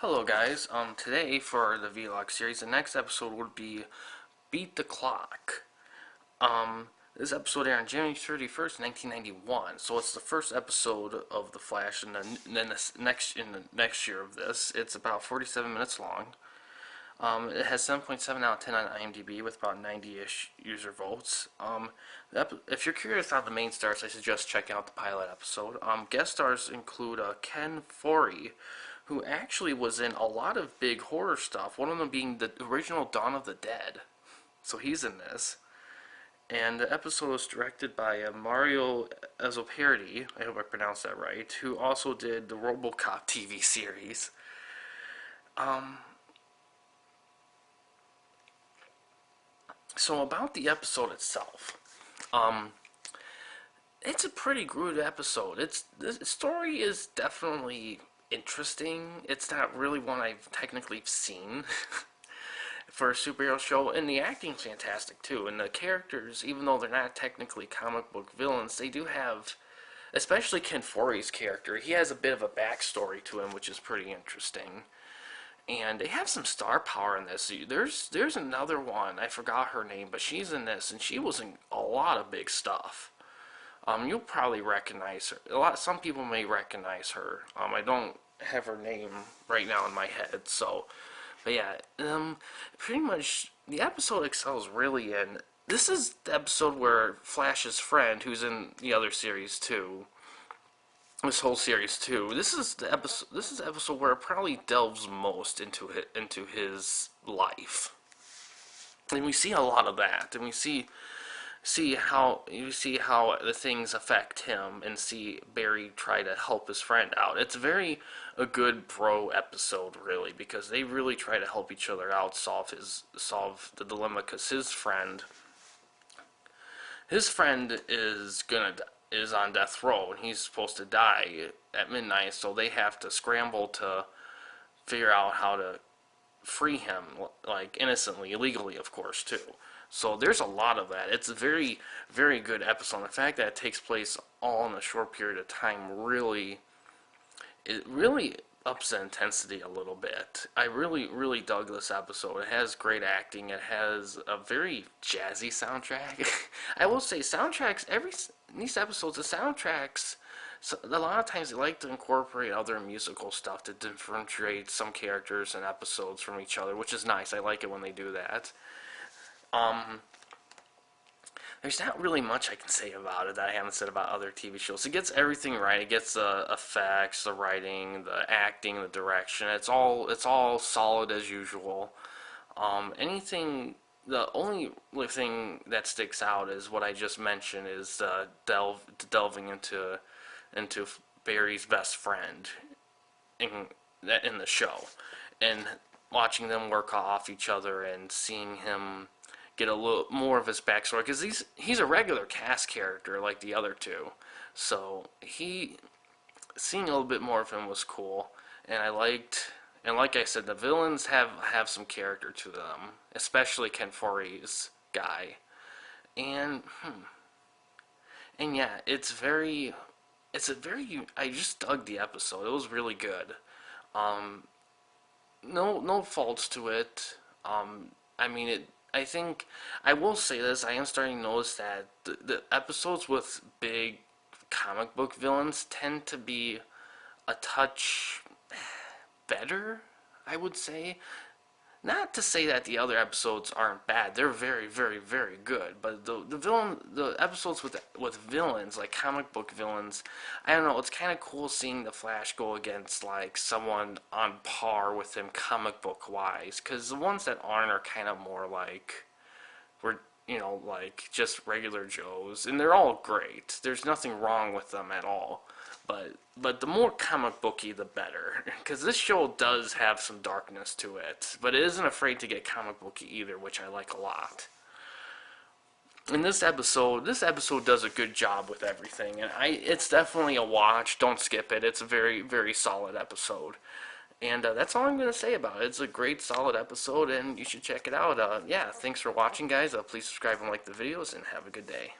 Hello guys, today for the vlog series, the next episode would be Beat the Clock. This episode aired on January 31st, 1991, so it's the first episode of The Flash, and then the next year of this. It's about 47 minutes long. It has 7.7 out of 10 on IMDb with about 90-ish user votes. If you're curious about the main stars, I suggest checking out the pilot episode. Guest stars include Ken Foree, who actually was in a lot of big horror stuff, one of them being the original Dawn of the Dead. So he's in this. And the episode was directed by Mario Ezzopardi, I hope I pronounced that right, who also did the RoboCop TV series. So about the episode itself, it's a pretty good episode. The story is definitely interesting. It's not really one I've technically seen for a superhero show, and the acting's fantastic too. And the characters, even though they're not technically comic book villains, they do have, especially Ken Foree's character, he has a bit of a backstory to him, which is pretty interesting. And they have some star power in this. There's another one, I forgot her name, but she's in this, and she was in a lot of big stuff. You'll probably recognize her. Some people may recognize her. I don't have her name right now in my head, so, but yeah, pretty much the episode excels really in. This is the episode where Flash's friend, who's in the other series too, this whole series too. This is the episode. This is the episode where it probably delves most into his life, and we see a lot of that, and we see how the things affect him, and see Barry try to help his friend out. It's a good bro episode, really, because they really try to help each other out, solve the dilemma, because his friend is on death row, and he's supposed to die at midnight, so they have to scramble to figure out how to free him, like, innocently, legally, of course, too. So there's a lot of that. It's a very, very good episode. The fact that it takes place all in a short period of time it really ups the intensity a little bit. I really, really dug this episode. It has great acting. It has a very jazzy soundtrack. I will say, soundtracks, in these episodes, the soundtracks, so a lot of times they like to incorporate other musical stuff to differentiate some characters and episodes from each other, which is nice. I like it when they do that. There's not really much I can say about it that I haven't said about other TV shows. It gets everything right. It gets the effects, the writing, the acting, the direction. It's all solid as usual. The only thing that sticks out is what I just mentioned, is delving into Barry's best friend in the show, and watching them work off each other, and seeing him get a little more of his backstory, because he's a regular cast character like the other two, so seeing a little bit more of him was cool, and I liked, and like I said, the villains have some character to them, especially Ken Foree's guy, and yeah, I just dug the episode. It was really good. No faults to it. I mean, I think I will say this. I am starting to notice that the episodes with big comic book villains tend to be a touch better, I would say. Not to say that the other episodes aren't bad. They're very, very, very good. But the episodes with villains, like comic book villains, I don't know. It's kind of cool seeing the Flash go against like someone on par with him comic book wise. Because the ones that aren't are kind of more like like just regular Joes, and they're all great. There's nothing wrong with them at all. But the more comic booky, the better. Because this show does have some darkness to it, but it isn't afraid to get comic booky either, which I like a lot. And this episode does a good job with everything, and it's definitely a watch. Don't skip it. It's a very, very solid episode. And that's all I'm going to say about it. It's a great, solid episode, and you should check it out. Yeah, thanks for watching, guys. Please subscribe and like the videos, and have a good day.